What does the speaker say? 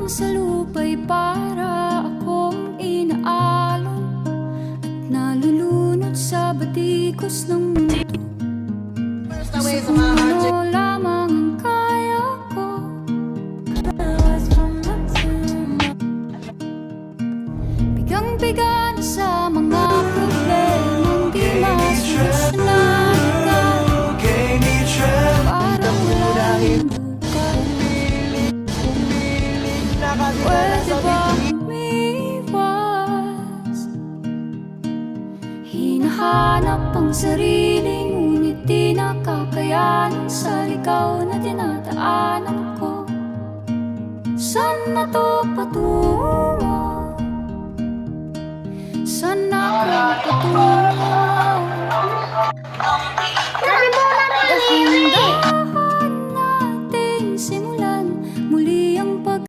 sa lupa'y para akong inaalon at nalulunod sa batikos ng mundo. Ano lamang ang kaya ko, bigang-biga na sa mga problemang di masolusyonan. Parang walang bukas. Pwede bang umiwas? Hinahanap ang sarili, ngunit di nakakayanan sa ligaw na dinadaanan ko. Saan na to patungo? Saan ako patungo?